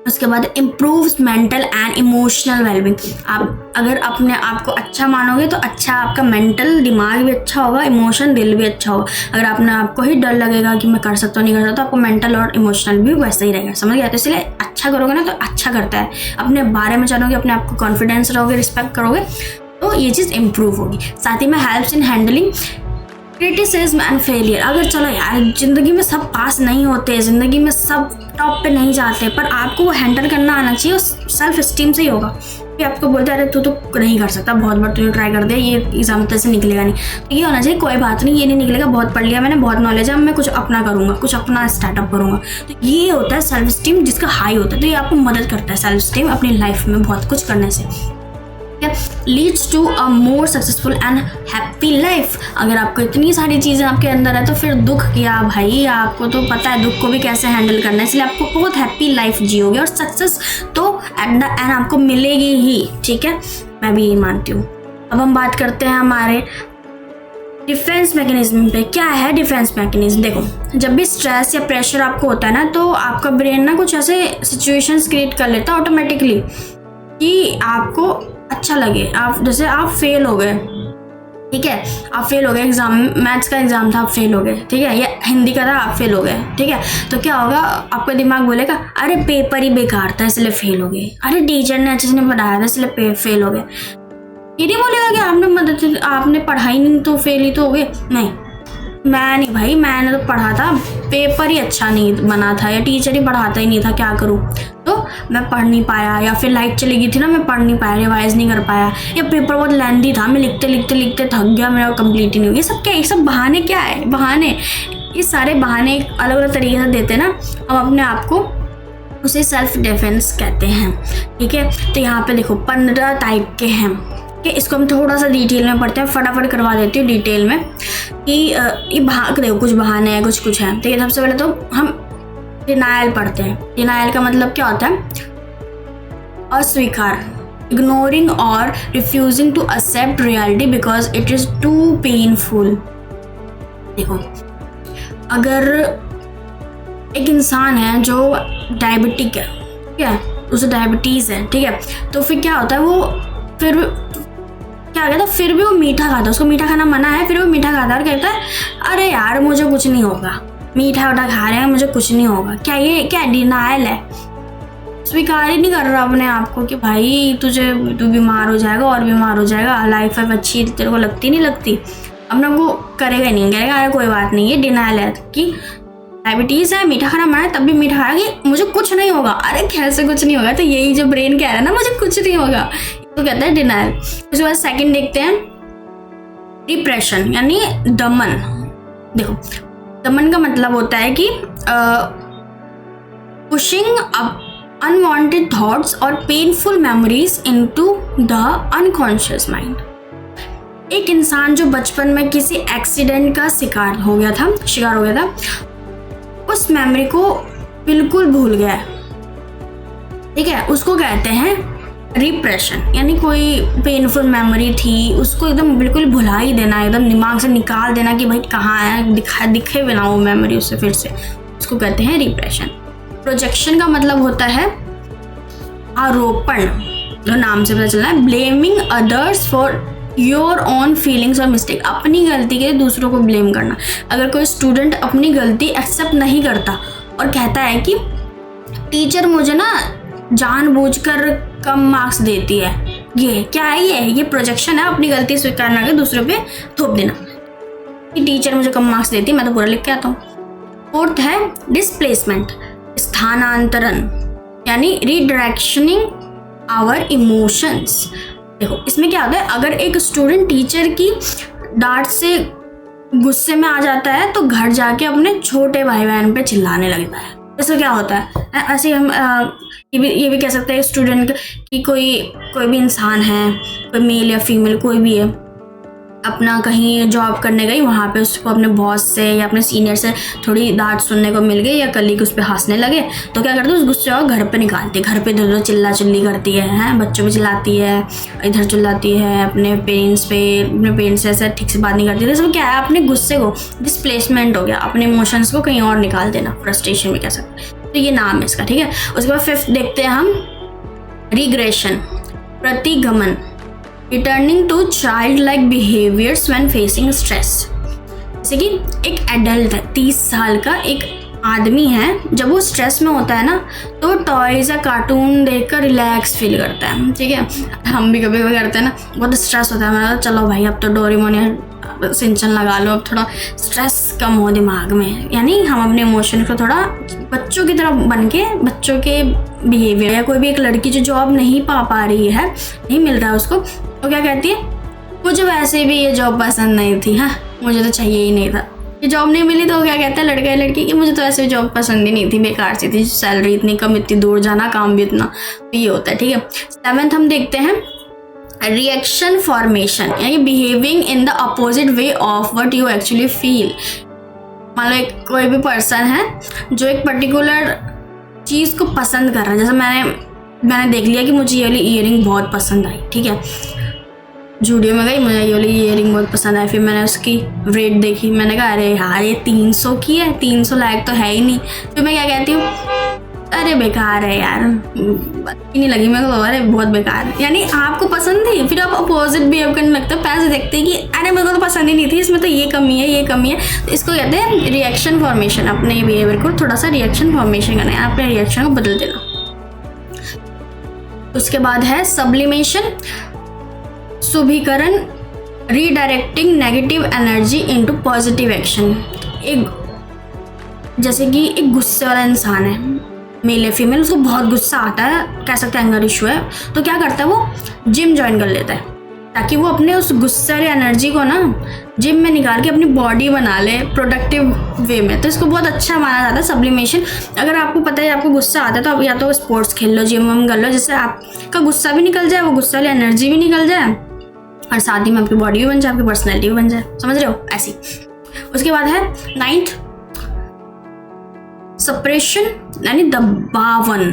उसके बाद improves mental and emotional wellbeing. आप अगर अपने आप को अच्छा मानोगे तो अच्छा आपका मेंटल दिमाग भी अच्छा होगा, इमोशन दिल भी अच्छा होगा। अगर अपने आप को ही डर लगेगा कि मैं कर सकता हूँ नहीं कर सकता, तो आपको मेंटल और इमोशनल भी वैसा ही रहेगा, समझ गया? तो इसलिए अच्छा करोगे ना तो अच्छा करता है, अपने बारे में जानोगे, अपने आप को कॉन्फिडेंस रहोगे, रिस्पेक्ट करोगे तो ये चीज़ इम्प्रूव होगी। साथ ही में helps in handling criticism and failure. अगर चलो यार ज़िंदगी में सब पास नहीं होते, ज़िंदगी में सब टॉप पे नहीं जाते, पर आपको वो हैंडल करना आना चाहिए, सेल्फ स्टीम से ही होगा। कि आपको बोलते अरे तू तो नहीं कर सकता, बहुत बार तूने ट्राई कर दिया, ये एग्जाम तो से निकलेगा नहीं, तो ये होना चाहिए कोई बात नहीं, ये नहीं निकलेगा, बहुत पढ़ लिया मैंने, बहुत नॉलेज है, मैं कुछ अपना करूँगा, कुछ अपना स्टार्टअप करूँगा। तो ये होता है सेल्फ स्टीम जिसका हाई होता है। तो ये आपको मदद करता है सेल्फ स्टीम अपनी लाइफ में बहुत कुछ करने से। Leads to a more successful and happy life. अगर आपको इतनी सारी चीज़ें आपके अंदर है तो फिर दुख क्या भाई, आपको तो पता है दुख को भी कैसे हैंडल करना है, इसलिए आपको बहुत हैप्पी लाइफ जियोगे और सक्सेस तो एट द एंड आपको मिलेगी ही, ठीक है, मैं भी यही मानती हूँ। अब हम बात करते हैं हमारे डिफेंस मैकेनिज्म पे। क्या है डिफेंस मैकेनिज्म? देखो, जब भी स्ट्रेस या प्रेशर आपको होता है ना तो आपका ब्रेन ना कुछ ऐसे सिचुएशंस क्रिएट कर लेता है ऑटोमेटिकली कि आपको अच्छा लगे। आप जैसे आप फेल हो गए, ठीक है, आप फेल हो गए एग्जाम, मैथ्स का एग्जाम था आप फेल हो गए, ठीक है, या हिंदी का था आप फेल हो गए, ठीक है, तो क्या होगा, आपका दिमाग बोलेगा अरे पेपर ही बेकार था इसलिए फेल हो गए, अरे टीचर ने अच्छे से नहीं पढ़ाया था इसलिए फेल हो गए। ये नहीं बोलेगा कि आपने पढ़ाई नहीं तो फेल ही तो हो गए, नहीं, मैं नहीं भाई, मैंने तो पढ़ा था, पेपर ही अच्छा नहीं बना था या टीचर ही पढ़ाता ही नहीं था, क्या करूँ, तो मैं पढ़ नहीं पाया, या फिर लाइट चली गई थी ना, मैं पढ़ नहीं पाया, रिवाइज नहीं कर पाया, या पेपर बहुत लेंथी था, मैं लिखते लिखते लिखते थक गया, मेरा कंप्लीट ही नहीं हुआ। ये सब क्या है? ये सब बहाने क्या है? बहाने, ये सारे बहाने अलग अलग तरीके से देते हैं ना हम अपने आप को, उसे सेल्फ डिफेंस कहते हैं। ठीक है, तो यहाँ पे देखो 15 टाइप के हैं कि इसको हम थोड़ा सा डिटेल में पढ़ते हैं, फटाफट करवा देती हूँ डिटेल में कि ये देखो कुछ बहाने हैं, कुछ है। ठीक है, सबसे पहले तो हम डिनायल पढ़ते हैं। डिनायल का मतलब क्या होता है? अस्वीकार, ignoring or refusing to accept reality because it is too painful. देखो, अगर एक इंसान है जो डायबिटिक है, ठीक है, उसे डायबिटीज़ है, ठीक है, तो फिर क्या होता है, वो फिर क्या कहता है, फिर भी वो मीठा खाता है, उसको मीठा खाना मना है, फिर वो मीठा खाता है और कहता है अरे यार मुझे कुछ नहीं होगा, मीठा उठा खा रहे हैं, मुझे कुछ नहीं होगा। क्या ये क्या डिनायल है? स्वीकार ही नहीं कर रहा अपने आप को कि भाई तू बीमार हो जाएगा और बीमार हो जाएगा, लाइफ अच्छी तेरे को लगती नहीं लगती, अपना वो करेगा ही नहीं, कहेगा अरे कोई बात नहीं। ये डिनायल है कि डायबिटीज़ है, मीठा खाना मना है, तब भी मीठा खा रहा है कि मुझे कुछ नहीं होगा। अरे कैसे कुछ नहीं होगा? तो यही जो ब्रेन कह रहा है ना मुझे कुछ नहीं होगा, तो कहता है डिनायल। उसके बाद सेकंड देखते हैं रिप्रेशन यानी दमन। देखो, दमन का मतलब होता है कि पुशिंग अप अनवांटेड थॉट्स और painful memories into the unconscious mind. एक इंसान जो बचपन में किसी एक्सीडेंट का शिकार हो गया था, उस मेमोरी को बिल्कुल भूल गया है, ठीक है, उसको कहते हैं रिप्रेशन। यानी कोई पेनफुल मेमोरी थी, उसको एकदम बिल्कुल भुला ही देना, एकदम दिमाग से निकाल देना कि भाई कहाँ है, दिखे बिना वो मेमोरी उससे फिर से, उसको कहते हैं रिप्रेशन। प्रोजेक्शन का मतलब होता है आरोपण, जो नाम से पता चल रहा है, blaming others for your own feelings और मिस्टेक। अपनी गलती के लिए दूसरों को ब्लेम करना। अगर कोई स्टूडेंट अपनी गलती एक्सेप्ट नहीं करता और कहता है कि टीचर मुझे ना जानबूझकर कम मार्क्स देती है, ये क्या है? ये प्रोजेक्शन है, अपनी गलती स्वीकार ना कर दूसरों पे थोप देना कि टीचर मुझे कम मार्क्स देती है, मैं तो पूरा लिख के आता हूँ। फोर्थ है डिस्प्लेसमेंट, स्थानांतरण यानी रीडायरेक्शनिंग आवर इमोशंस। देखो, इसमें क्या होता है, अगर एक स्टूडेंट टीचर की डांट से गुस्से में आ जाता है तो घर जाके अपने छोटे भाई बहन पे चिल्लाने लगता है। इससे क्या होता है, ऐसे हम ये भी कह सकते हैं स्टूडेंट कि कोई भी इंसान है, कोई मेल या फीमेल कोई भी है, अपना कहीं जॉब करने गई, वहाँ पे उसको अपने बॉस से या अपने सीनियर से थोड़ी डांट सुनने को मिल गई या कलीग उस पर हंसने लगे, तो क्या करते हैं, उस गुस्से को घर पे निकालती है, घर पे इधर उधर चिल्ला चिल्ली करती है, बच्चों पे चिल्लाती है, इधर चिल्लाती है, अपने पेरेंट्स से ऐसे ठीक से बात नहीं करती। तो क्या है, अपने गुस्से को डिस्प्लेसमेंट हो गया, अपने इमोशंस को कहीं और निकाल देना, फ्रस्ट्रेशन में कह सकते हैं। तो ये नाम है इसका, ठीक है। उसके बाद फिफ्थ देखते हैं हम रिग्रेशन, प्रतिगमन, returning to child like behaviours when facing stress. जैसे कि एक एडल्ट है, 30 साल का एक आदमी है, जब वो स्ट्रेस में होता है ना तो टॉयज या कार्टून देखकर रिलैक्स फील करता है, ठीक है। हम भी कभी कभी करते हैं ना, बहुत स्ट्रेस होता है हमारा, चलो भाई अब तो डोरेमोन या सिंचन लगा लो, अब थोड़ा स्ट्रेस कम हो दिमाग में। यानी हम अपने इमोशन को थोड़ा बच्चों की तरह बन के, बच्चों के बिहेवियर। या कोई भी एक लड़की जो जॉब नहीं पा रही है, नहीं मिल रहा है उसको, तो क्या कहती है, मुझे वैसे भी ये जॉब पसंद नहीं थी, हाँ मुझे तो चाहिए ही नहीं था, ये जॉब नहीं मिली। तो क्या कहता है लड़का या लड़की कि मुझे तो ऐसे जॉब पसंद ही नहीं थी, बेकार सी थी, सैलरी इतनी कम, इतनी दूर जाना, काम भी इतना, तो ये होता है, ठीक है। 7th हम देखते हैं रिएक्शन फॉर्मेशन, यानी behaving in the opposite way of what you actually feel. मान लो कोई भी पर्सन है जो एक पर्टिकुलर चीज़ को पसंद कर रहा है, जैसे मैंने देख लिया कि मुझे ये वाली ईयरिंग बहुत पसंद आई, ठीक है, जूडियो में गई, मुझे ये वाली ईयरिंग बहुत पसंद आई, फिर मैंने उसकी रेट देखी, मैंने कहा अरे यार ये 300 की है, 300 लायक तो है ही नहीं। फिर मैं क्या कहती हूँ, अरे बेकार है यार, ही नहीं लगी मेरे को, अरे बहुत बेकार है। यानी आपको पसंद थी, फिर आप अपोजिट बिहेव करने लगते हो, पैसे देखते हैं कि अरे मेरे को तो पसंद ही नहीं थी, इसमें तो ये कमी है, ये कमी है। तो इसको कहते हैं रिएक्शन फॉर्मेशन। अपने बिहेवियर को थोड़ा सा रिएक्शन फॉर्मेशन करना है, अपने रिएक्शन को बदल देना। उसके बाद है सब्लिमेशन, सुभिकरण, redirecting negative energy into positive action. एक जैसे कि एक गुस्से वाला इंसान है, मेल या फीमेल, उसको बहुत गुस्सा आता है, कह सकते हैं एंगर इशू है, तो क्या करता है वो जिम ज्वाइन कर लेता है ताकि वो अपने उस गुस्से वाली एनर्जी को ना जिम में निकाल के अपनी बॉडी बना ले प्रोडक्टिव वे में। तो इसको बहुत अच्छा माना जाता है सब्लिमेशन। अगर आपको पता है आपको गुस्सा आता है तो आप या तो स्पोर्ट्स खेल लो, जिम वम कर लो, जिससे आपका गुस्सा भी निकल जाए, वो गुस्सा वाली एनर्जी भी निकल जाए और साथ ही में आपकी बॉडी भी बन जाए, आपकी पर्सनैलिटी भी बन जाए। समझ रहे हो? ऐसी। उसके बाद है 9th सप्रेशन यानी दबावन।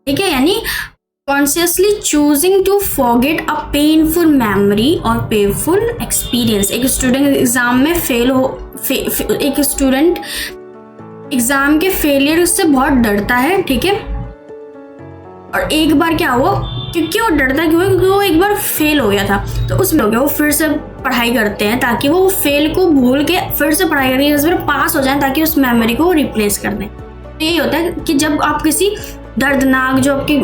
ठीक है, यानी consciously choosing to forget a painful memory or painful experience. एक स्टूडेंट एग्जाम में एक स्टूडेंट एग्जाम के फेलियर से बहुत डरता है। ठीक है, और एक बार क्या हुआ, क्योंकि वो डरता क्यों है, क्योंकि वो एक बार फेल हो गया था, तो उसमें हो गया वो फिर से पढ़ाई करते हैं ताकि वो फेल को भूल के फिर से पढ़ाई करके इस बार पास हो जाए ताकि उस मेमोरी को रिप्लेस कर दें। तो यही होता है कि जब आप किसी दर्दनाक जो आपकी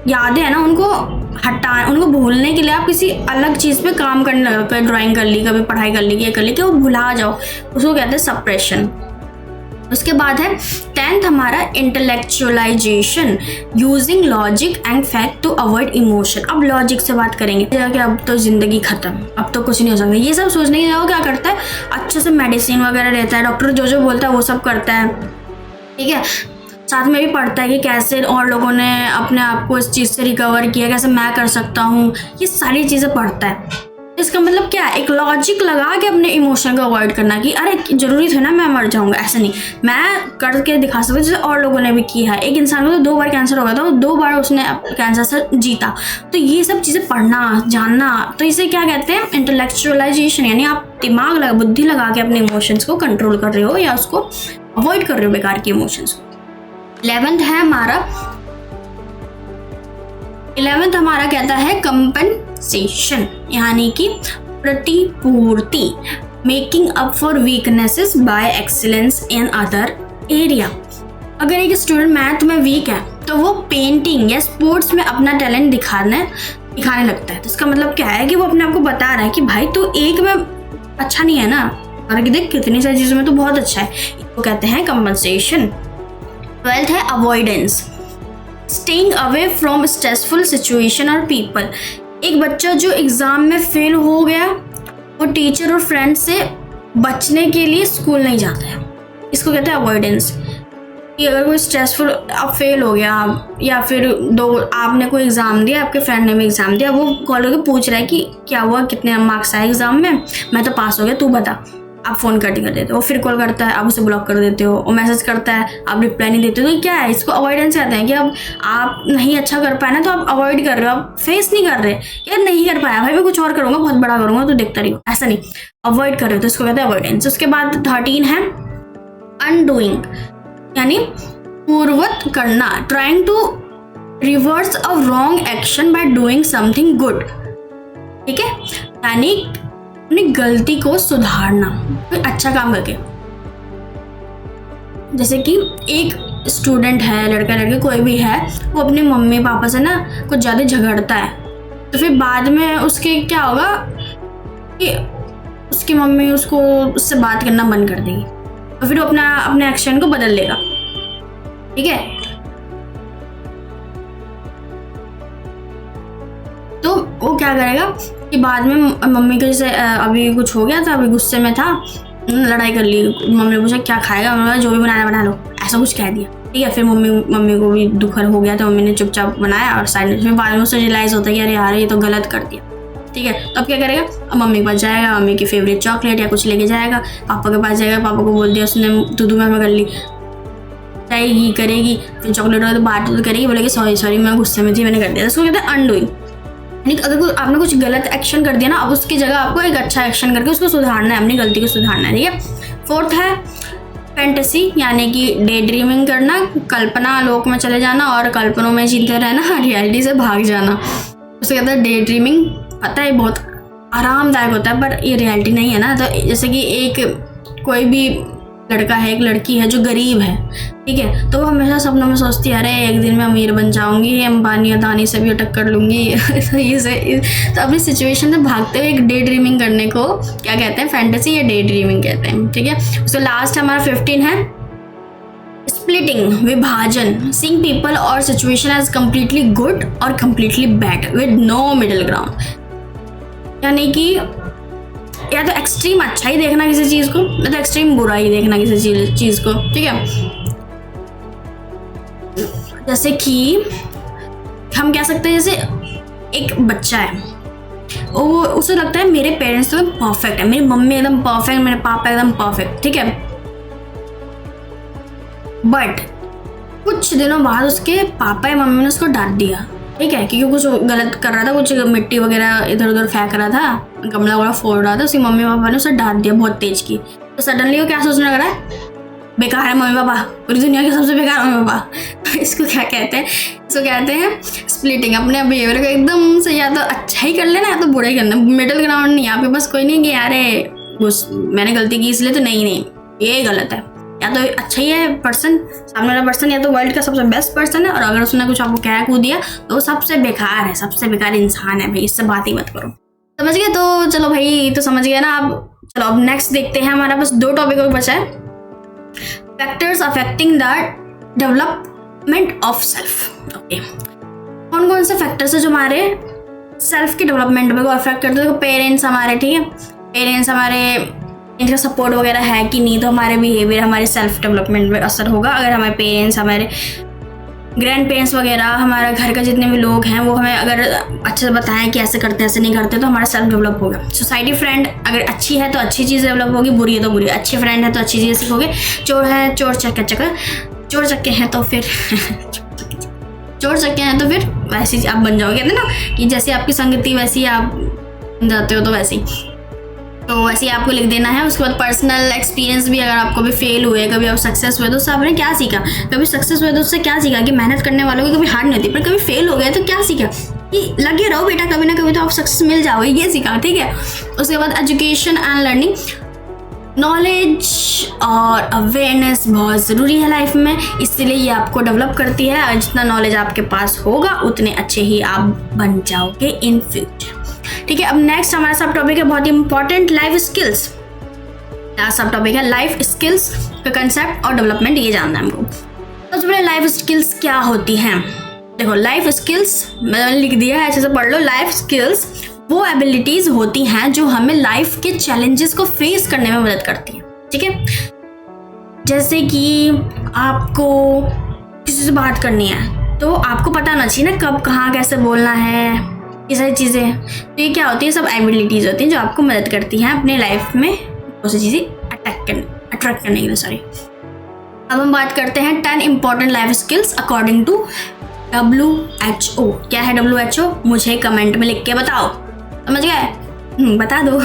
यादें हैं ना उनको भूलने के लिए आप किसी अलग चीज़ पे काम करने लगे, कभी ड्राइंग कर ली, कभी पढ़ाई कर ली, ये कर ली, कि वो भुला जाओ, उसको कहते हैं सप्रेशन। उसके बाद है 10th हमारा intellectualisation using logic and fact to avoid emotion. अब लॉजिक से बात करेंगे कि अब तो जिंदगी खत्म, अब तो कुछ नहीं हो सकता, ये सब सोचने की जगह क्या करता है, अच्छे से मेडिसिन वगैरह रहता है, डॉक्टर जो बोलता है वो सब करता है। ठीक है, साथ में भी पढ़ता है कि कैसे और लोगों ने अपने आप को इस चीज़ से रिकवर किया, कैसे मैं कर सकता हूँ, ये सारी चीज़ें पढ़ता है। इसका मतलब क्या है, एक लॉजिक लगा के अपने इमोशन को अवॉइड करना कि अरे जरूरी थे ना मैं मर जाऊंगा, ऐसा नहीं, मैं करके दिखा सकता हूँ जैसे और लोगों ने भी किया है। एक इंसान को तो 2 बार कैंसर हो गया था, 2 बार उसने कैंसर से जीता। तो ये सब चीज़ें पढ़ना जानना, तो इसे क्या कहते हैं, इंटेलेक्चुअलाइजेशन, यानी आप दिमाग लगा बुद्धि लगा के अपने इमोशंस को कंट्रोल कर रहे हो या उसको अवॉइड कर रहे हो बेकार के इमोशंस को। 11th है हमारा 11th हमारा कहता है कंपनसेशन, यानी कि प्रतिपूर्ति, making up for weaknesses by excellence in other area. अगर एक स्टूडेंट मैथ में वीक है तो वो पेंटिंग या स्पोर्ट्स में अपना टैलेंट दिखाने लगता है। तो इसका मतलब क्या है कि वो अपने आप को बता रहा है कि भाई तू एक में अच्छा नहीं है ना, और देख कितनी सारी चीज़ों में तो बहुत अच्छा है। इसको कहते हैं कंपनसेशन। 12th है avoidance, staying away from stressful situation और पीपल। एक बच्चा जो एग्ज़ाम में फेल हो गया वो टीचर और फ्रेंड से बचने के लिए स्कूल नहीं जाता है, इसको कहते हैं अवॉइडेंस। कि अगर कोई स्ट्रेसफुल आप फेल हो गया या फिर आपने कोई एग्ज़ाम दिया, आपके फ्रेंड ने भी एग्ज़ाम दिया, वो कॉल करके पूछ रहा है कि क्या हुआ, कितने मार्क्स आए एग्ज़ाम में, मैं तो पास हो गया, तू बता। आप फ़ोन कर देते हो, वो फिर कॉल करता है, आप उसे ब्लॉक कर देते हो, वो मैसेज करता है, आप रिप्लाई नहीं देते हो। तो क्या है, इसको अवॉइडेंस कहते हैं कि अब आप नहीं अच्छा कर पाए ना तो आप अवॉइड कर रहे हो, आप फेस नहीं कर रहे, यार नहीं कर पाया भाई मैं कुछ और करूँगा, बहुत बड़ा करूँगा, तो देखता रही हो, ऐसा नहीं, अवॉइड कर रहे हो, तो इसको कहते हैं अवॉइडेंस। उसके बाद 13 है अनडूइंग, यानी पूर्ववत करना, trying to reverse a wrong action by doing something good. ठीक है, यानी अपनी गलती को सुधारना, कोई अच्छा काम करके। जैसे कि एक स्टूडेंट है, लड़का लड़की कोई भी है, वो अपने मम्मी पापा से ना कुछ ज़्यादा झगड़ता है, तो फिर बाद में उसके क्या होगा कि उसकी मम्मी उससे बात करना बंद कर देगी और फिर वो अपने एक्शन को बदल लेगा। ठीक है, तो वो क्या करेगा कि बाद में मम्मी के जैसे अभी कुछ हो गया था, अभी गुस्से में था, लड़ाई कर ली, मम्मी ने पूछा क्या खाएगा, मम्मी जो भी बनाना बना लो, ऐसा कुछ कह दिया। ठीक है, फिर मम्मी को भी दुख हो गया तो मम्मी ने चुपचाप बनाया और साइड में बाद में उसे रियलाइज़ होता है कि अरे यार ये तो गलत कर दिया। ठीक है, तो अब क्या करेगा, अब मम्मी के पास जाएगा, मम्मी की फेवरेट चॉकलेट या कुछ लेके जाएगा, पापा के पास जाएगा, पापा को बोल दिया उसने तू मैं कर ली, जाएगी करेगी, फिर चॉकलेट तो बात तो करेगी, बोलेगी सॉरी मैं गुस्से में थी, मैंने कर दिया। इसको कहते हैं अनडूइंग, यानी अगर आपने कुछ गलत एक्शन कर दिया ना, अब उसकी जगह आपको एक अच्छा एक्शन करके उसको सुधारना है, अपनी गलती को सुधारना है। ठीक है, 4th है फैंटेसी, यानी कि डे ड्रीमिंग करना, कल्पना लोक में चले जाना और कल्पनों में जीते रहना, रियलिटी से भाग जाना। उसे कहते हैं डे ड्रीमिंग। पता है बहुत आरामदायक होता है पर ये रियलिटी नहीं है ना। तो जैसे कि एक कोई भी लड़का है, एक लड़की है जो गरीब है, ठीक है, तो वो हमेशा सपनों में सोचती है अरे एक दिन मैं अमीर बन जाऊंगी, अंबानी अदानी से भी अटक कर लूंगी। तो अपनी सिचुएशन से भागते हुए एक डे ड्रीमिंग करने को क्या कहते हैं, फैंटेसी या डे ड्रीमिंग कहते हैं, ठीक है। उसका लास्ट हमारा 15 है स्प्लिटिंग, विभाजन, seeing people or situation as completely good or completely bad with no middle ground. यानी कि या तो एक्सट्रीम अच्छा ही देखना किसी चीज को, या तो एक्सट्रीम बुरा ही देखना किसी चीज को, ठीक है। जैसे कि हम कह सकते हैं, जैसे एक बच्चा है, वो उसे लगता है मेरे पेरेंट्स तो परफेक्ट है, मेरी मम्मी एकदम परफेक्ट, मेरे पापा एकदम परफेक्ट, ठीक है। बट कुछ दिनों बाद उसके पापा या मम्मी ने उसको डांट दिया, ठीक है, क्योंकि कुछ गलत कर रहा था, कुछ मिट्टी वगैरह इधर उधर फेंक रहा था, गमला वगैरह फोड़ रहा था, उसकी मम्मी पापा ने उसे डांट दिया बहुत तेज की। तो सडनली वो क्या सोचने लग रहा है, बेकार है मम्मी पापा, पूरी दुनिया के सबसे बेकार मम्मी पापा। इसको क्या कहते हैं, इसको कहते हैं स्प्लिटिंग। अपने बिहेवियर को एकदम से या तो अच्छा ही कर लेना या तो बुरा ही करना, मिडिल ग्राउंड नहीं। यहाँ पे बस कोई नहीं कि यार मैंने गलती की इसलिए, तो नहीं ये गलत है। या तो अच्छा ही है पर्सन, सामने वाला पर्सन या तो वर्ल्ड का सबसे बेस्ट पर्सन है, और अगर उसने कुछ आपको कह कूद दिया तो वो सबसे बेकार है, सबसे बेकार इंसान है भाई, इससे बात ही मत करो। समझ गए? तो चलो भाई, तो समझ गए ना आप। चलो अब नेक्स्ट देखते हैं, हमारा बस 2 टॉपिक और बचा है। Factors affecting the development of self. Okay, कौन कौन से फैक्टर्स है जो हमारे सेल्फ की डेवलपमेंट में को अफेक्ट करते हैं? पेरेंट्स हमारे, ठीक है, पेरेंट्स हमारे, इनका सपोर्ट वगैरह है कि नहीं, तो हमारे बिहेवियर, हमारे सेल्फ डेवलपमेंट में असर होगा। अगर हमारे पेरेंट्स, हमारे ग्रैंड पेरेंट्स वगैरह, हमारा घर का जितने भी लोग हैं वो हमें अगर अच्छे से बताएं कि ऐसे करते हैं ऐसे नहीं करते, तो हमारा सेल्फ डेवलप होगा। सोसाइटी फ्रेंड अगर अच्छी है तो अच्छी चीज़ डेवलप होगी, बुरी है तो बुरी। अच्छी फ्रेंड है तो अच्छी चीज़ सीखोगे। चोर है, चोर चक्के हैं तो फिर चोर चक्के हैं तो फिर वैसे आप बन जाओगे, कहते हैं ना कि जैसे आपकी संगति वैसी आप बन जाते हो, तो वैसे ही आपको लिख देना है। उसके बाद पर्सनल एक्सपीरियंस भी, अगर आपको भी फेल हुए, कभी आप सक्सेस हुए तो उससे आपने क्या सीखा, कभी सक्सेस हुए तो उससे क्या सीखा कि मेहनत करने वालों की कभी हार नहीं होती, पर कभी फेल हो गए तो क्या सीखा कि लगे रहो बेटा, कभी ना कभी तो आप सक्सेस मिल जाओगे, ये सीखा, ठीक है। उसके बाद एजुकेशन एंड लर्निंग, नॉलेज और अवेयरनेस बहुत ज़रूरी है लाइफ में, इसलिए ये आपको डेवलप करती है। और जितना नॉलेज आपके पास होगा उतने अच्छे ही आप बन जाओगे इन फ्यूचर, ठीक है। अब नेक्स्ट हमारा सब टॉपिक है बहुत ही इंपॉर्टेंट, लाइफ स्किल्स। लास्ट सब टॉपिक है लाइफ स्किल्स का कंसेप्ट और डेवलपमेंट, ये जानना है हमको। सबसे पहले लाइफ स्किल्स क्या होती हैं? देखो, लाइफ स्किल्स मैंने लिख दिया है, अच्छे से पढ़ लो। लाइफ स्किल्स वो एबिलिटीज होती हैं जो हमें लाइफ के चैलेंजेस को फेस करने में मदद करती हैं, ठीक है। जैसे कि आपको किसी से बात करनी है तो आपको पता होना चाहिए ना कब कहाँ कैसे बोलना है, ये सारी चीज़ें। तो ये क्या होती है, सब एबिलिटीज़ होती हैं जो आपको मदद करती हैं अपने लाइफ में बहुत सी चीज़ें अट्रैक्ट करने के लिए। सॉरी, अब हम बात करते हैं 10 important life skills according to WHO। क्या है WHO? मुझे कमेंट में लिख के बताओ, समझ गए? बता दो।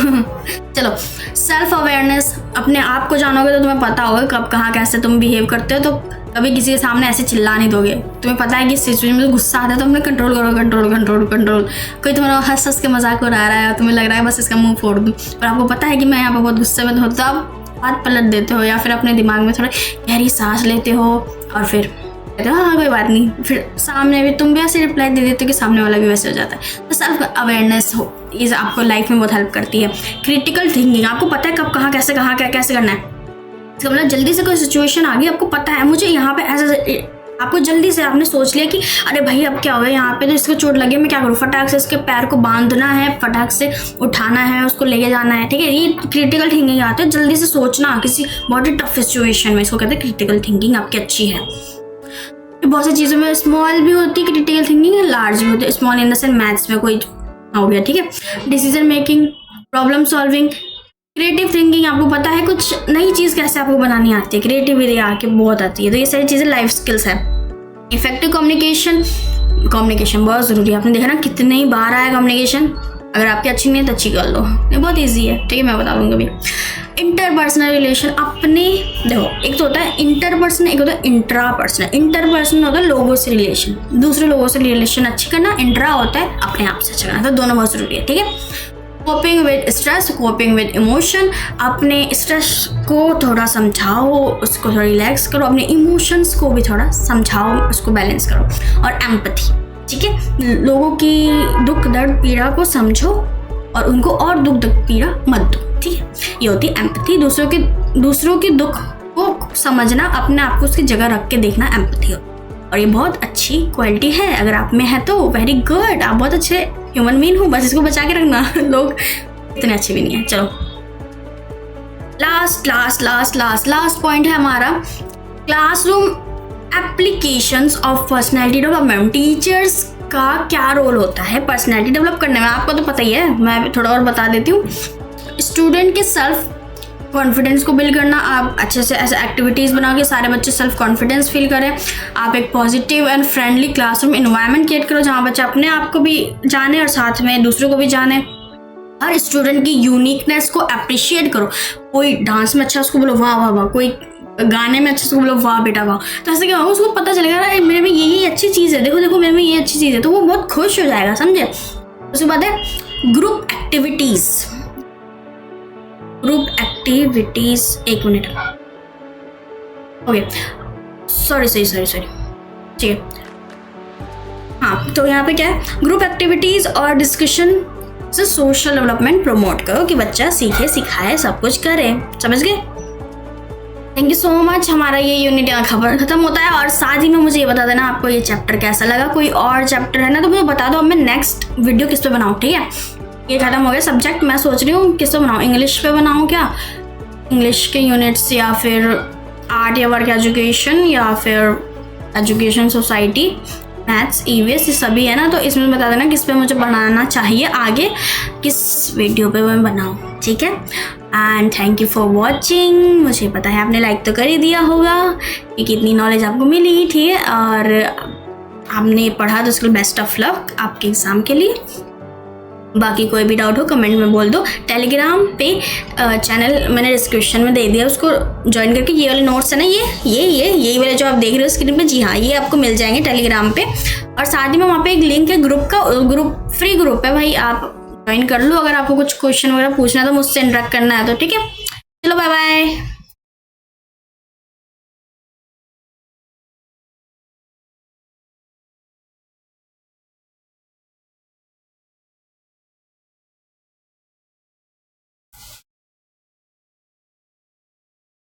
चलो, सेल्फ अवेयरनेस, अपने आप को जानोगे तो तुम्हें पता होगा कब कहाँ कैसे तुम बिहेव करते हो, तो कभी किसी के सामने ऐसे चिल्ला नहीं दोगे। तुम्हें पता है कि सिचुएशन में गुस्सा आता है तो हमने कंट्रोल करो, कंट्रोल। कोई तुम्हारा हंस के मजाक उड़ा रहा है और तुम्हें लग रहा है बस इसका मुंह फोड़ दूँ, और आपको पता है कि मैं यहाँ पर बहुत गुस्से में हूँ, तो आप बात पलट देते हो, या फिर अपने दिमाग में थोड़ा गहरी सांस लेते हो और फिर हाँ कोई बात नहीं, फिर सामने भी तुम भी ऐसे रिप्लाई दे देते हो कि सामने वाला भी वैसे हो जाता है। तो सेल्फ अवेयरनेस हो, ये आपको लाइफ में बहुत हेल्प करती है। क्रिटिकल थिंकिंग, आपको पता है कब कहाँ कैसे करना है। इसका मतलब जल्दी से कोई सिचुएशन आ गई, आपको पता है मुझे यहाँ पे ऐसे, आपको जल्दी से आपने सोच लिया कि अरे भाई अब क्या हो गया यहाँ पे, तो इसको चोट लगी, मैं क्या करूँ, फटाक से इसके पैर को बांधना है, फटाक से उठाना है, उसको लेके जाना है, ठीक है। ये क्रिटिकल थिंकिंग आती है, जल्दी से सोचना किसी बहुत ही टफ सिचुएशन में, इसको कहते हैं क्रिटिकल थिंकिंग आपकी अच्छी है। बहुत सी चीज़ों में स्मॉल भी होती है क्रिटिकल थिंकिंग, लार्ज भी होती है। Small in the sense maths में कोई हो गया, ठीक है। Decision making, problem solving, creative thinking, आपको पता है कुछ नई चीज़ कैसे आपको बनानी आती है, क्रिएटिविटी आके बहुत आती है, तो ये सारी चीज़ें लाइफ स्किल्स है। इफेक्टिव कम्युनिकेशन बहुत ज़रूरी है। आपने देखा ना कितने ही बार आया कम्युनिकेशन, अगर आपकी अच्छी नहीं है तो अच्छी कर लो, ये बहुत ईजी है, ठीक है, मैं बता दूँगा अभी। इंटरपर्सनल रिलेशन, अपने देखो, एक तो होता है इंटरपर्सनल, एक होता है इंट्रापर्सनल। इंटरपर्सनल होता है लोगों से रिलेशन, दूसरे लोगों से रिलेशन अच्छी करना, इंट्रा होता है अपने आप से अच्छा करना, तो दोनों बहुत ज़रूरी है, ठीक है। Coping with stress, coping with emotion, अपने स्ट्रेस को थोड़ा समझाओ, उसको थोड़ा रिलैक्स करो, अपने इमोशंस को भी थोड़ा समझाओ, उसको बैलेंस करो। और एम्पैथी, ठीक है, लोगों की दुख दर्द पीड़ा को समझो और उनको और दुख दर्द पीड़ा मत दो, ठीक है। ये होती है एम्पैथी, दूसरों के दुख को समझना, अपने आप को उसकी जगह रख के देखना एम्पैथी हो। और ये बहुत अच्छी क्वालिटी है, अगर आप में है तो वेरी गुड, आप बहुत अच्छे ह्यूमन बीइंग हो, बस इसको बचा के रखना। लोग इतने अच्छे भी नहीं है। चलो लास्ट पॉइंट है हमारा, classroom applications of personality development. Teachers का क्या रोल होता है पर्सनैलिटी डेवलप करने में, आपको तो पता ही है, मैं थोड़ा और बता देती हूँ। स्टूडेंट के सेल्फ कॉन्फिडेंस को बिल्ड करना, आप अच्छे से ऐसे एक्टिविटीज़ बना के सारे बच्चे सेल्फ कॉन्फिडेंस फील करें। आप एक positive and friendly classroom environment create करो जहाँ बच्चे अपने आप को भी जाने और साथ में दूसरों को भी जाने। हर स्टूडेंट की यूनिकनेस को अप्रिशिएट करो। कोई डांस में अच्छा उसको बोलो वाह वाह वाह, कोई गाने में अच्छा उसको बोलो वाह बेटा वाह। तो ऐसे क्या होगा, उसको पता चलेगा अरे मेरे में यही अच्छी चीज़ है, देखो देखो मेरे में ये अच्छी चीज़ है, तो वो बहुत खुश हो जाएगा, समझे। उसके बाद है ग्रुप एक्टिविटीज़। एक मिनट, ओके, सॉरी ठीक है। हाँ, तो यहाँ पे क्या है, ग्रुप एक्टिविटीज़ और डिस्कशन से सोशल डेवलपमेंट प्रमोट करो कि बच्चा सीखे सिखाए सब कुछ करे, समझ गए। Thank you so much. हमारा ये यूनिट यहाँ खत्म होता है। और साथ ही में मुझे ये बता देना आपको ये चैप्टर कैसा लगा, कोई और चैप्टर है ना तो मुझे बता दो, अब मैं नेक्स्ट वीडियो किस पे बनाऊँ, ठीक है। ये खत्म हो गया सब्जेक्ट, मैं सोच रही हूँ किस पे बनाऊँ, इंग्लिश पे बनाऊँ क्या, इंग्लिश के यूनिट्स, या फिर आर्ट या वर्क एजुकेशन, या फिर एजुकेशन सोसाइटी, मैथ्स, ईवीएस, ये सभी है ना। तो इसमें बता देना किस पे मुझे बनाना चाहिए, आगे किस वीडियो पे मैं बनाऊँ, ठीक है। And thank you for watching. मुझे पता है आपने लाइक तो कर ही दिया होगा कि कितनी नॉलेज आपको मिली, ठीक है, और आपने पढ़ा तो उसके लिए बेस्ट ऑफ लक आपके एग्ज़ाम के लिए। बाकी कोई भी डाउट हो कमेंट में बोल दो। टेलीग्राम पे चैनल मैंने डिस्क्रिप्शन में दे दिया, उसको ज्वाइन करके ये वाले नोट्स है ना, यही वाले जो आप देख रहे हो स्क्रीन पे, जी हाँ, ये आपको मिल जाएंगे टेलीग्राम पे। और साथ ही में वहाँ पे एक लिंक है ग्रुप का, ग्रुप फ्री ग्रुप है भाई, आप ज्वाइन कर लो। अगर आपको कुछ क्वेश्चन वगैरह पूछना है तो मुझसे इंटरेक्ट करना है तो, ठीक है। चलो बाय बाय।